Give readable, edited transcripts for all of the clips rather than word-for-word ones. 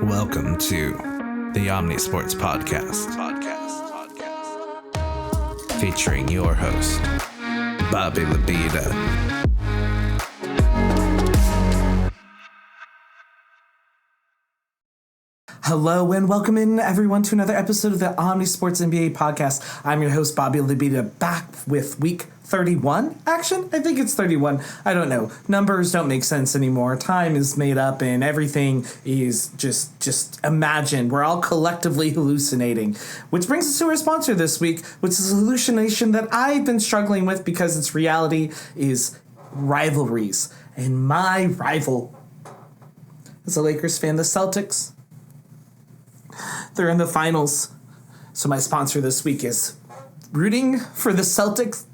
Welcome to the Omnisports podcast. Featuring your host, Bobby Labida. Hello and welcome in everyone to another episode of the Omnisports NBA podcast. I'm your host, Bobby Labida, back with week 31 action. I think it's 31. I don't know. Numbers don't make sense anymore. Time is made up and everything is just imagined. We're all collectively hallucinating. Which brings us to our sponsor this week, which is a hallucination that I've been struggling with because its reality is rivalries. And my rival is a Lakers fan, the Celtics. They're in the finals. So my sponsor this week is rooting for the Celtics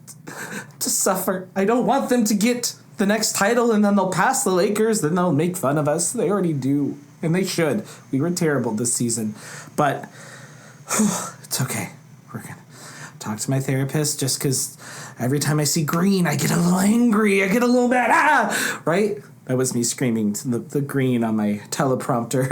to suffer. I don't want them to get the next title and then they'll pass the Lakers. Then they'll make fun of us. They already do. And they should. We were terrible this season. But it's okay. We're going to talk to my therapist just because every time I see green, I get a little angry. I get a little mad. Right? That was me screaming to the green on my teleprompter.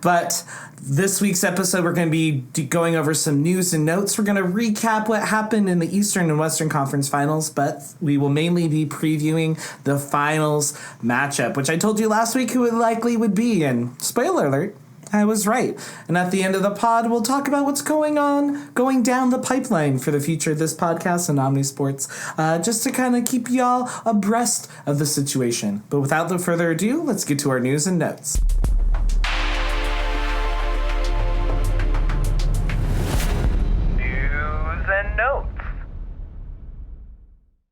But this week's episode, we're going to be going over some news and notes. We're going to recap what happened in the Eastern and Western Conference Finals, but we will mainly be previewing the finals matchup, which I told you last week who it likely would be. And spoiler alert, I was right. And at the end of the pod, we'll talk about what's going down the pipeline for the future of this podcast and Omnisports, just to kind of keep y'all abreast of the situation. But without no further ado, let's get to our news and notes.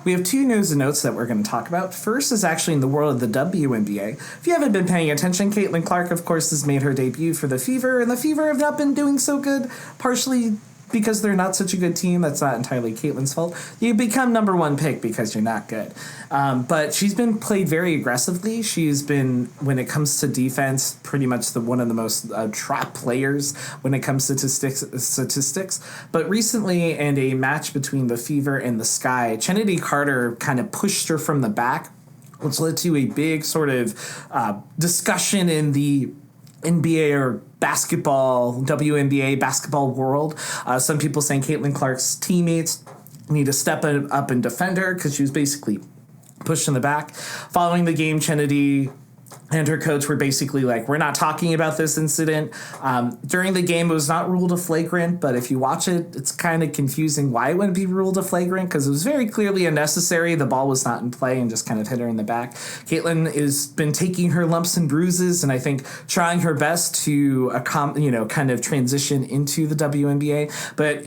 We have two news and notes that we're going to talk about. First is actually in the world of the WNBA. If you haven't been paying attention, Caitlin Clark, of course, has made her debut for the Fever, and the Fever have not been doing so good, partially because they're not such a good team. That's not entirely Caitlin's fault. You become number one pick because you're not good. But she's been played very aggressively. She's been, when it comes to defense, pretty much one of the most trap players when it comes to statistics. But recently, in a match between the Fever and the Sky, Chennedy Carter kind of pushed her from the back, which led to a big sort of discussion in the NBA or WNBA basketball world. Some people saying Caitlin Clark's teammates need to step up and defend her because she was basically pushed in the back. Following the game, Chennedy and her coach were basically like, we're not talking about this incident. During the game, it was not ruled a flagrant, but if you watch it, it's kind of confusing why it wouldn't be ruled a flagrant, because it was very clearly unnecessary. The ball was not in play and just kind of hit her in the back. Caitlin has been taking her lumps and bruises and I think trying her best to kind of transition into the WNBA. But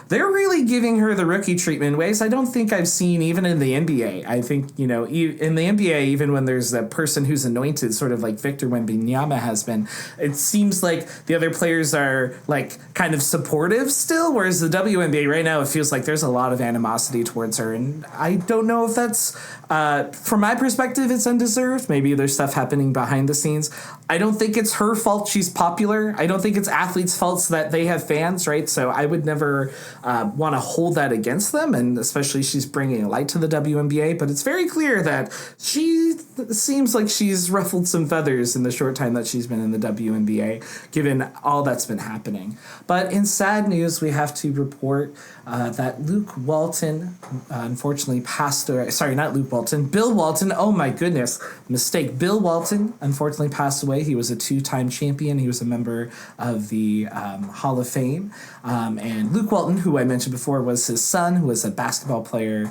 they're really giving her the rookie treatment in ways I don't think I've seen even in the NBA. I think, in the NBA, even when there's a person who's anointed, sort of like Victor Wembanyama has been, it seems like the other players are like kind of supportive still, whereas the WNBA right now, it feels like there's a lot of animosity towards her. And I don't know if that's, from my perspective, it's undeserved. Maybe there's stuff happening behind the scenes. I don't think it's her fault she's popular. I don't think it's athletes' faults that they have fans, right? So I would never want to hold that against them, and especially she's bringing a light to the WNBA. But it's very clear that she seems like she's ruffled some feathers in the short time that she's been in the WNBA, given all that's been happening. But in sad news, we have to report that Luke Walton unfortunately passed away. Sorry, not Luke Walton. Bill Walton. Oh my goodness. Mistake. Bill Walton unfortunately passed away. He was a two-time champion. He was a member of the Hall of Fame. And Luke Walton, who I mentioned before, was his son, who was a basketball player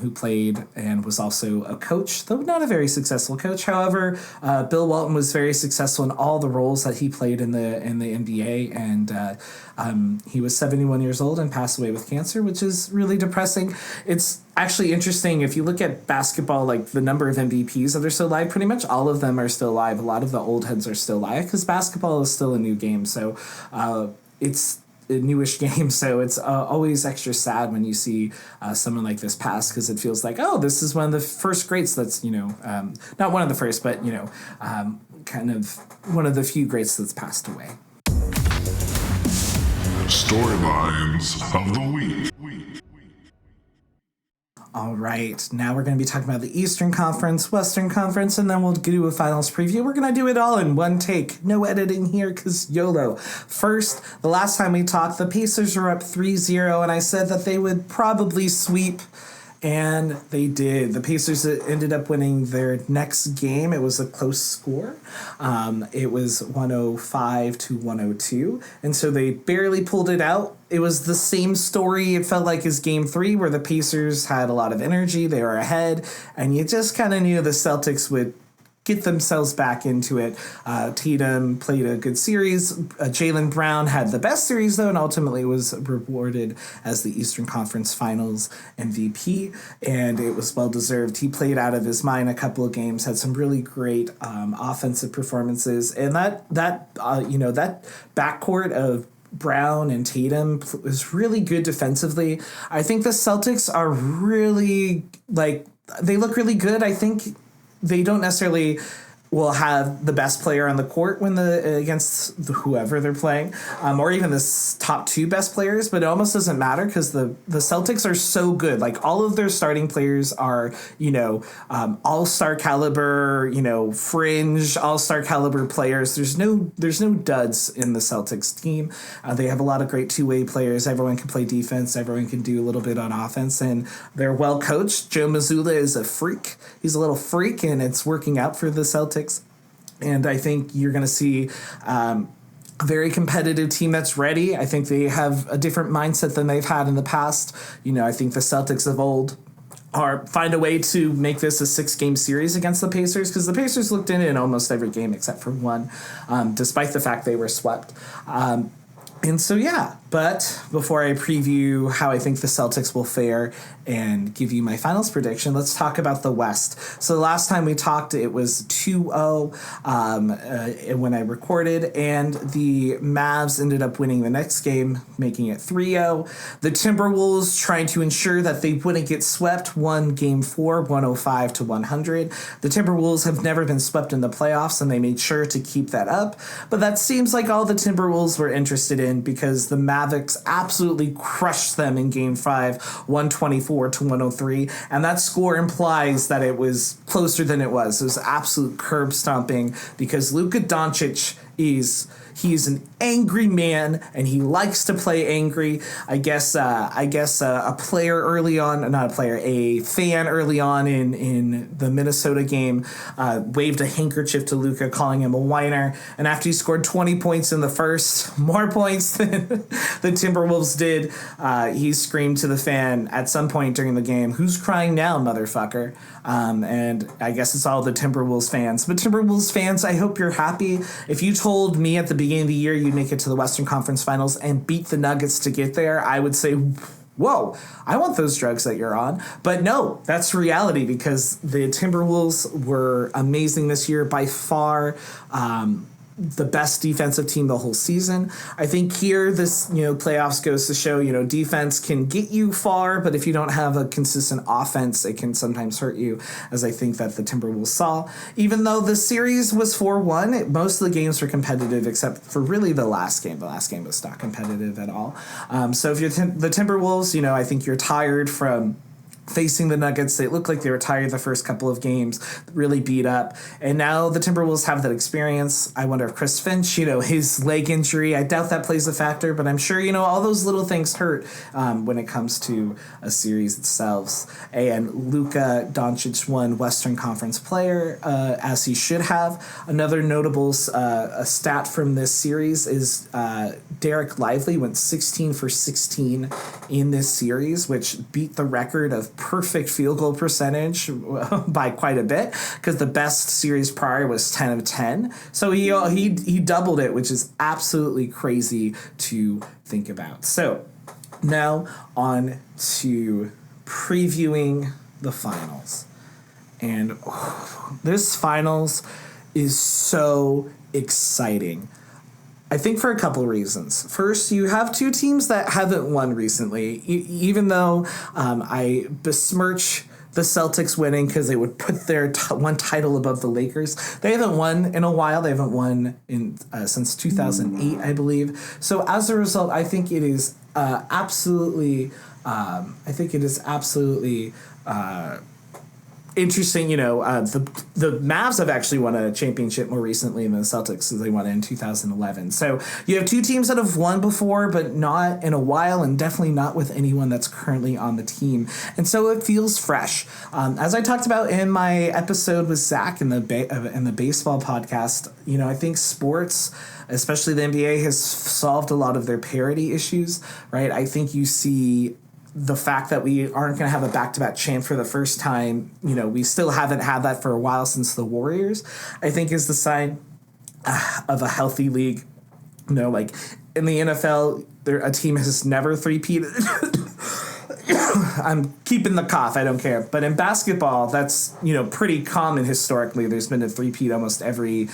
who played and was also a coach, though not a very successful coach. However, Bill Walton was very successful in all the roles that he played in the NBA, and he was 71 years old and passed away with cancer, which is really depressing. It's actually interesting if you look at basketball, like the number of MVPs that are still alive, pretty much all of them are still alive. A lot of the old heads are still alive because basketball is still a new game. So it's a newish game, so it's always extra sad when you see someone like this pass, because it feels like, oh, this is one of the first greats that's, not one of the first, but, kind of one of the few greats that's passed away. Storylines of the week. All right, now we're going to be talking about the Eastern Conference, Western Conference, and then we'll do a finals preview. We're going to do it all in one take. No editing here because YOLO. First, the last time we talked, the Pacers were up 3-0, and I said that they would probably sweep, and they did. The Pacers ended up winning their next game. It was a close score. It was 105-102, and so they barely pulled it out. It was the same story, it felt like, as Game 3, where the Pacers had a lot of energy, they were ahead, and you just kind of knew the Celtics would get themselves back into it. Tatum played a good series. Jaylen Brown had the best series, though, and ultimately was rewarded as the Eastern Conference Finals MVP, and it was well-deserved. He played out of his mind a couple of games, had some really great offensive performances, and that backcourt of Brown and Tatum is really good defensively. I think the Celtics are really, they look really good. I think they don't necessarily will have the best player on the court when against whoever they're playing, or even the top two best players, but it almost doesn't matter because the Celtics are so good. Like, all of their starting players are, all-star caliber, fringe all-star caliber players. There's no duds in the Celtics team. They have a lot of great two-way players. Everyone can play defense. Everyone can do a little bit on offense, and they're well coached. Joe Mazzulla is a freak. He's a little freak, and it's working out for the Celtics. And I think you're going to see a very competitive team that's ready. I think they have a different mindset than they've had in the past. I think the Celtics of old find a way to make this a 6-game series against the Pacers, because the Pacers looked in almost every game except for one, despite the fact they were swept. And so, yeah, but before I preview how I think the Celtics will fare and give you my finals prediction, let's talk about the West. So the last time we talked, it was 2-0 when I recorded, and the Mavs ended up winning the next game, making it 3-0. The Timberwolves, trying to ensure that they wouldn't get swept, won Game 4, 105-100. The Timberwolves have never been swept in the playoffs, and they made sure to keep that up. But that seems like all the Timberwolves were interested in, because the Mavericks absolutely crushed them in Game 5, 124-103, and that score implies that it was closer than it was. It was absolute curb stomping, because Luka Doncic he's an angry man, and he likes to play angry. I guess a player early on, not a player, a fan early on in the Minnesota game waved a handkerchief to Luka, calling him a whiner. And after he scored 20 points in the first, more points than the Timberwolves did, he screamed to the fan at some point during the game, "Who's crying now, motherfucker?" And I guess it's all the Timberwolves fans. But Timberwolves fans, I hope you're happy. If you told me at the beginning of the year you'd make it to the Western Conference Finals and beat the Nuggets to get there, I would say, whoa, I want those drugs that you're on. But no, that's reality, because the Timberwolves were amazing this year, by far the best defensive team the whole season. I think here this playoffs goes to show defense can get you far, but if you don't have a consistent offense, it can sometimes hurt you, as I think that the Timberwolves saw. Even though the series was 4-1, most of the games were competitive except for really the last game. The last game was not competitive at all. So if you're the Timberwolves, I think you're tired from facing the Nuggets. They looked like they were tired the first couple of games, really beat up. And now the Timberwolves have that experience. I wonder if Chris Finch, his leg injury, I doubt that plays a factor, but I'm sure, all those little things hurt when it comes to a series itself. And Luka Doncic won Western Conference Player, as he should have. Another notable a stat from this series is Derek Lively went 16 for 16 in this series, which beat the record of perfect field goal percentage by quite a bit, because the best series prior was 10 of 10. So he doubled it, which is absolutely crazy to think about. So now on to previewing the finals. And this finals is so exciting, I think, for a couple reasons. First, you have two teams that haven't won recently, even though I besmirch the Celtics winning because they would put their one title above the Lakers. They haven't won in a while. They haven't won since 2008, I believe. So as a result, I think it is absolutely interesting, the Mavs have actually won a championship more recently than the Celtics, as they won it in 2011. So you have two teams that have won before, but not in a while, and definitely not with anyone that's currently on the team. And so it feels fresh. As I talked about in my episode with Zach in the baseball podcast, I think sports, especially the NBA, has solved a lot of their parity issues, right? I think you see the fact that we aren't going to have a back-to-back champ for the first time, we still haven't had that for a while since the Warriors, I think is the sign of a healthy league. Like in the NFL, a team has never three-peated. I'm keeping the cough, I don't care. But in basketball, that's, pretty common historically. There's been a three-peat almost every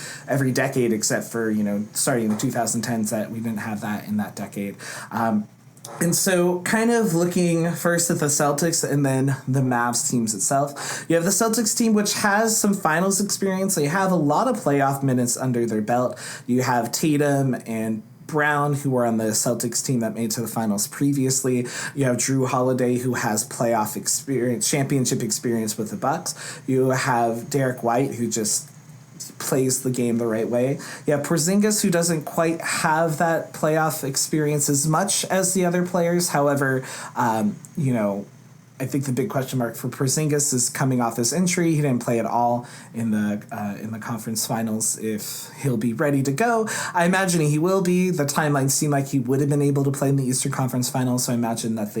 decade, except for, starting in the 2010s that we didn't have that in that decade. And so kind of looking first at the Celtics and then the Mavs teams itself, you have the Celtics team, which has some finals experience. They have a lot of playoff minutes under their belt. You have Tatum and Brown, who were on the Celtics team that made to the finals previously. You have Drew Holiday, who has playoff experience, championship experience with the Bucks. You have Derek White, who just plays the game the right way. You have Porzingis, who doesn't quite have that playoff experience as much as the other players. However, I think the big question mark for Porzingis is coming off this injury. He didn't play at all in the conference finals. If he'll be ready to go, I imagine he will be. The timeline seemed like he would have been able to play in the Eastern Conference Finals, so I imagine that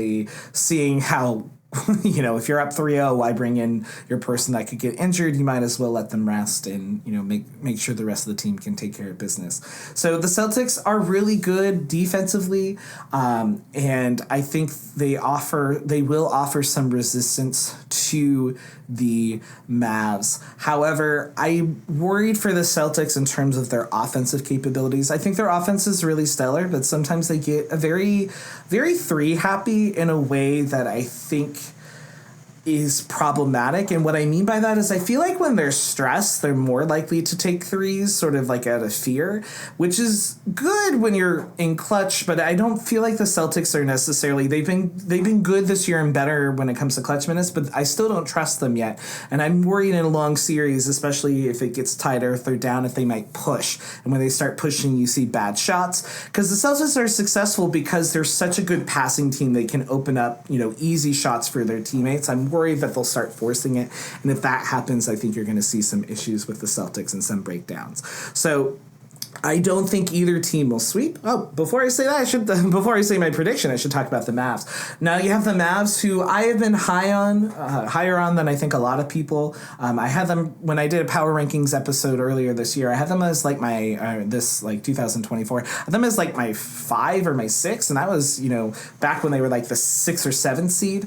seeing how if you're up 3-0, why bring in your person that could get injured? You might as well let them rest and, make sure the rest of the team can take care of business. So the Celtics are really good defensively, and I think they will offer some resistance to the Mavs. However, I'm worried for the Celtics in terms of their offensive capabilities. I think their offense is really stellar, but sometimes they get a very, very three-happy in a way that I think is problematic. And what I mean by that is I feel like when they're stressed, they're more likely to take threes, sort of like out of fear, which is good when you're in clutch, but I don't feel like the Celtics are necessarily, they've been good this year and better when it comes to clutch minutes, but I still don't trust them yet. And I'm worried in a long series, especially if it gets tighter, if they're down, if they might push. And when they start pushing, you see bad shots. Because the Celtics are successful because they're such a good passing team, they can open up, easy shots for their teammates. I'm worried that they'll start forcing it, and if that happens, I think you're going to see some issues with the Celtics and some breakdowns. So I don't think either team will sweep. Oh, before I say that, before I say my prediction, I should talk about the Mavs. Now you have the Mavs, who I have been higher on than I think a lot of people. I had them when I did a power rankings episode earlier this year. I had them as like my 2024. I had them as like my 5 or my 6, and that was back when they were like the 6 or 7 seed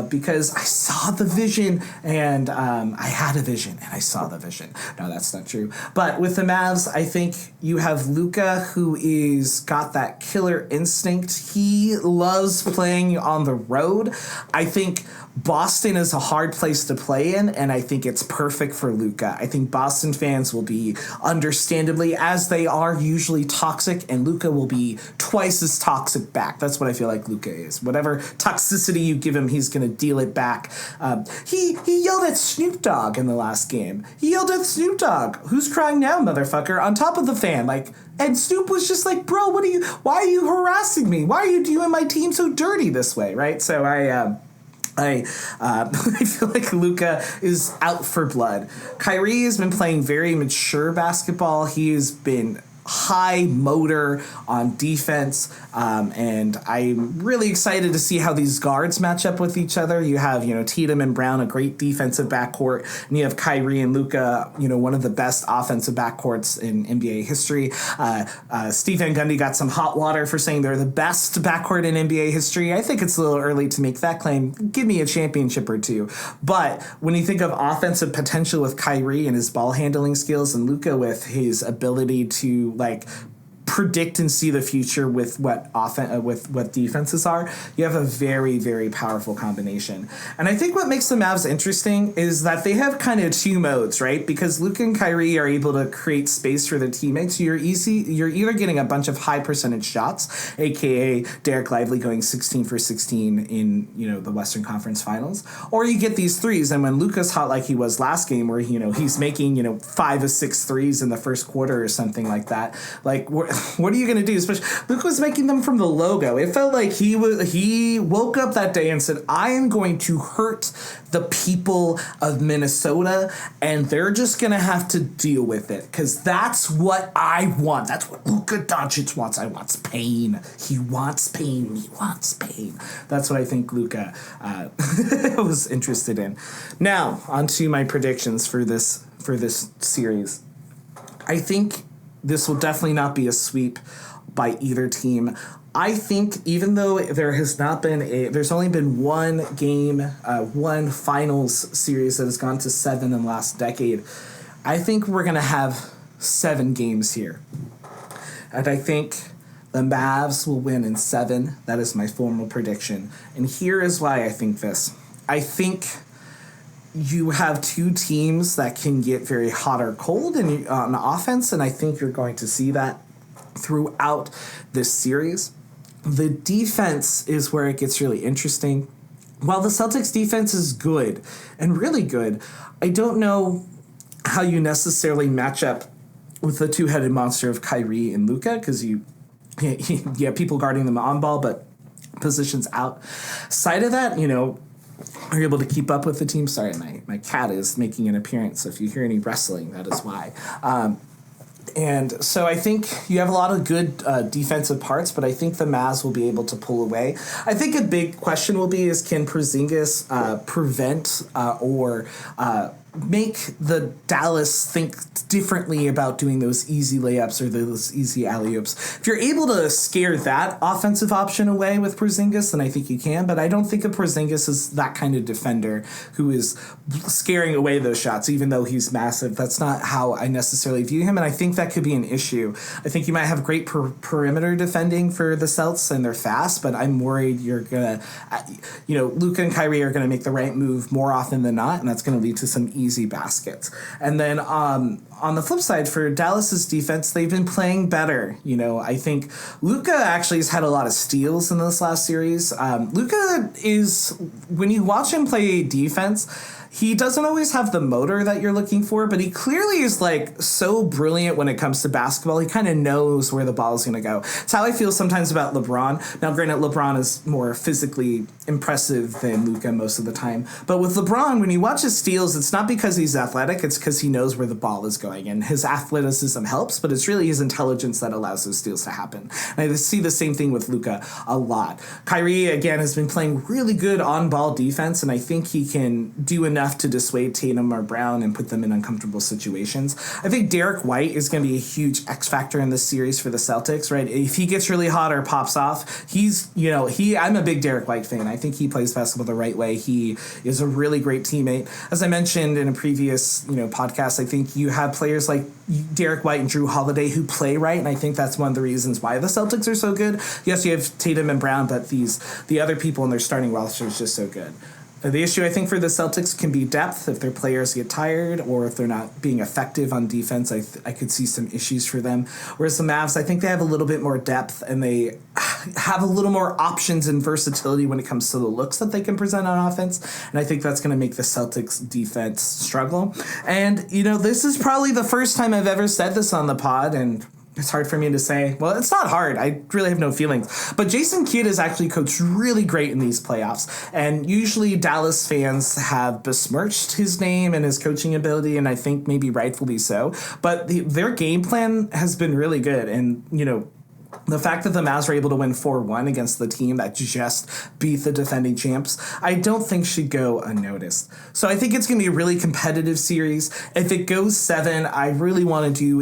because I saw the vision and I had a vision and I saw the vision. No, that's not true. But with the Mavs, I think you have Luka, who is got that killer instinct. He loves playing on the road. I think Boston is a hard place to play in, and I think it's perfect for Luka. I think Boston fans will be, understandably, as they are usually toxic, and Luka will be twice as toxic back. That's what I feel like Luka is. Whatever toxicity you give him, he's going to deal it back. He yelled at Snoop Dogg in the last game. He yelled at Snoop Dogg. Who's crying now, motherfucker? On top of the fan, and Snoop was just like, bro, why are you harassing me? Why are you doing my team so dirty this way, right? So I feel like Luka is out for blood. Kyrie has been playing very mature basketball. He has been high motor on defense, and I'm really excited to see how these guards match up with each other. You have, Tatum and Brown, a great defensive backcourt, and you have Kyrie and Luka, one of the best offensive backcourts in NBA history. Steve Van Gundy got some hot water for saying they're the best backcourt in NBA history. I think it's a little early to make that claim. Give me a championship or two. But when you think of offensive potential with Kyrie and his ball handling skills, and Luka with his ability to predict and see the future with what with what defenses are, you have a very, very powerful combination. And I think what makes the Mavs interesting is that they have kind of two modes, right? Because Luka and Kyrie are able to create space for their teammates. You're either getting a bunch of high percentage shots, aka Derek Lively going 16 for 16 in, you know, the Western Conference Finals, or you get these threes. And when Luka's hot like he was last game, where, you know, he's making, you know, 5 of 6 threes in the first quarter or something like that, like, what are you going to do? Especially Luka was making them from the logo. It felt like he woke up that day and said, I am going to hurt the people of Minnesota, and they're just going to have to deal with it, because that's what I want. That's what Luka Doncic wants. I want pain. He wants pain. He wants pain. That's what I think Luka was interested in. Now, on to my predictions for this series. I think this will definitely not be a sweep by either team. I think even though there's only been one game, one finals series that has gone to 7 in the last decade, I think we're going to have 7 games here. And I think the Mavs will win in 7. That is my formal prediction. And here is why I think this. I think you have two teams that can get very hot or cold on offense, and I think you're going to see that throughout this series. The defense is where it gets really interesting. While the Celtics defense is good and really good, I don't know how you necessarily match up with the two-headed monster of Kyrie and Luka, because you have people guarding them on ball, but positions outside of that, you know, are able to keep up with the team. Sorry, my cat is making an appearance, so if you hear any wrestling, that is why. And so I think you have a lot of good defensive parts, but I think the Mavs will be able to pull away. I think a big question will be can Porzingis prevent or make the Dallas think differently about doing those easy layups or those easy alley-oops. If you're able to scare that offensive option away with Porzingis, then I think you can, but I don't think of Porzingis as that kind of defender who is scaring away those shots, even though he's massive. That's not how I necessarily view him, and I think that could be an issue. I think you might have great perimeter defending for the Celts, and they're fast, but I'm worried you're going to, Luka and Kyrie are going to make the right move more often than not, and that's going to lead to some easy baskets. And then on the flip side, for Dallas's defense, they've been playing better. You know, I think Luka actually has had a lot of steals in this last series. Luka is, when you watch him play defense, he doesn't always have the motor that you're looking for, but he clearly is like so brilliant when it comes to basketball. He kind of knows where the ball is going to go. It's how I feel sometimes about LeBron. Now, granted, LeBron is more physically impressive than Luka most of the time. But with LeBron, when you watch his steals, it's not because he's athletic. It's because he knows where the ball is going. And his athleticism helps, but it's really his intelligence that allows those steals to happen. And I see the same thing with Luka a lot. Kyrie, again, has been playing really good on-ball defense, and I think he can do enough to dissuade Tatum or Brown and put them in uncomfortable situations. I think Derek White is going to be a huge X factor in this series for the Celtics, right? If he gets really hot or pops off, I'm a big Derek White fan. I think he plays basketball the right way. He is a really great teammate. As I mentioned in a previous, podcast, I think you have players like Derek White and Drew Holiday who play right, and I think that's one of the reasons why the Celtics are so good. Yes, you have Tatum and Brown, but the other people in their starting roster is just so good. The issue, I think, for the Celtics can be depth. If their players get tired or if they're not being effective on defense, I could see some issues for them. Whereas the Mavs, I think they have a little bit more depth and they have a little more options and versatility when it comes to the looks that they can present on offense. And I think that's going to make the Celtics defense struggle. And, this is probably the first time I've ever said this on the pod, and it's hard for me to say. Well, it's not hard. I really have no feelings. But Jason Kidd has actually coached really great in these playoffs. And usually Dallas fans have besmirched his name and his coaching ability, and I think maybe rightfully so. But their game plan has been really good. And, The fact that the Mavs were able to win 4-1 against the team that just beat the defending champs, I don't think should go unnoticed. So I think it's going to be a really competitive series. If it goes 7, I really want to do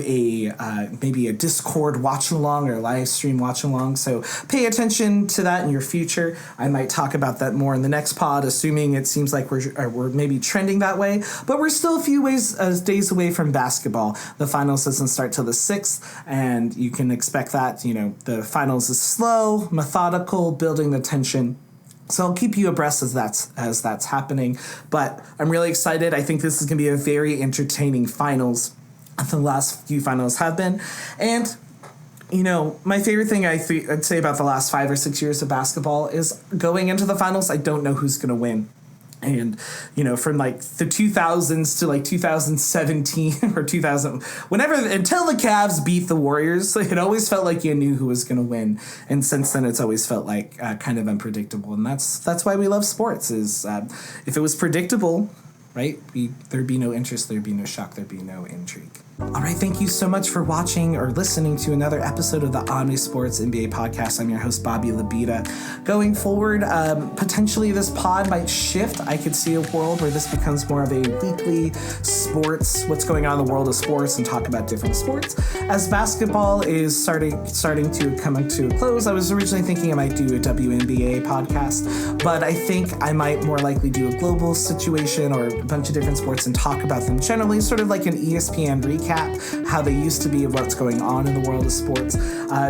maybe a Discord watch-along or live stream watch-along. So pay attention to that in your future. I might talk about that more in the next pod, assuming it seems like we're maybe trending that way. But we're still a few days away from basketball. The finals doesn't start till the 6th, and you can expect that, the finals is slow, methodical, building the tension. So I'll keep you abreast as that's happening. But I'm really excited. I think this is going to be a very entertaining finals. The last few finals have been. And, my favorite thing I'd say about the last 5 or 6 years of basketball is going into the finals, I don't know who's going to win. And, from like the 2000s to like 2017 or 2000, until the Cavs beat the Warriors, it always felt like you knew who was going to win. And since then, it's always felt like kind of unpredictable. And that's why we love sports is if it was predictable, right, there'd be no interest, there'd be no shock, there'd be no intrigue. All right, thank you so much for watching or listening to another episode of the Omnisports NBA podcast. I'm your host, Bobby Labita. Going forward, potentially this pod might shift. I could see a world where this becomes more of a weekly sports, what's going on in the world of sports, and talk about different sports. As basketball is starting to come to a close, I was originally thinking I might do a WNBA podcast, but I think I might more likely do a global situation or a bunch of different sports and talk about them generally, sort of like an ESPN recap, how they used to be of what's going on in the world of sports,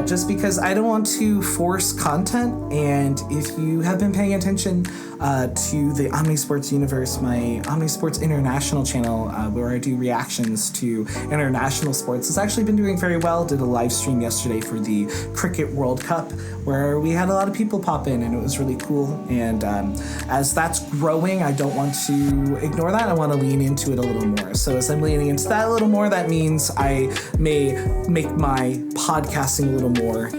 just because I don't want to force content. And if you have been paying attention to the Omnisports universe, my Omnisports International channel, where I do reactions to international sports, has actually been doing very well. Did a live stream yesterday for the Cricket World Cup, where we had a lot of people pop in, and it was really cool. And as that's growing, I don't want to ignore that. I want to lean into it a little more. So as I'm leaning into that a little more, that means I may make my podcasting a little more,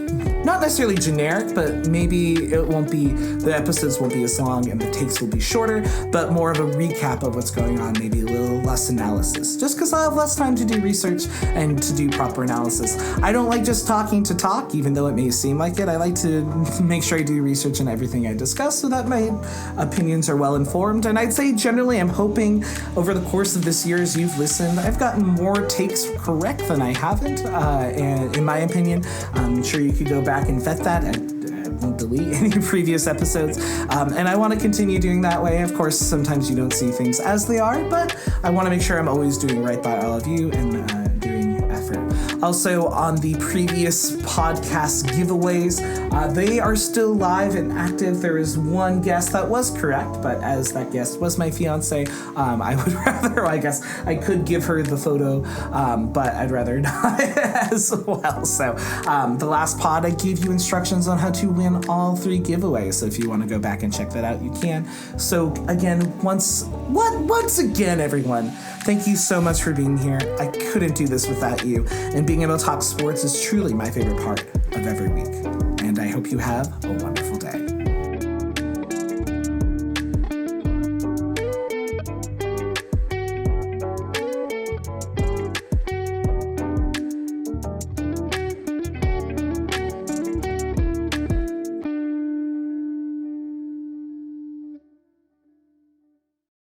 not necessarily generic, but maybe the episodes won't be as long and the takes will be shorter, but more of a recap of what's going on, maybe a little less analysis, just because I have less time to do research and to do proper analysis. I don't like just talking to talk, even though it may seem like it. I like to make sure I do research in everything I discuss so that my opinions are well informed. And I'd say generally I'm hoping over the course of this year, as you've listened, I've gotten more takes correct than I haven't, and in my opinion. I'm sure you could go back and vet that and won't delete any previous episodes, and I want to continue doing that way. Of course, sometimes you don't see things as they are, but I want to make sure I'm always doing right by all of you and doing effort. Also, on the previous podcast giveaways, they are still live and active. There is one guest that was correct, but as that guest was my fiance, I would rather, I guess I could give her the photo, but I'd rather not as well. So the last pod, I gave you instructions on how to win all 3 giveaways. So if you want to go back and check that out, you can. So again, once again, everyone, thank you so much for being here. I couldn't do this without you. And being able to talk sports is truly my favorite part of every week. And I hope you have a wonderful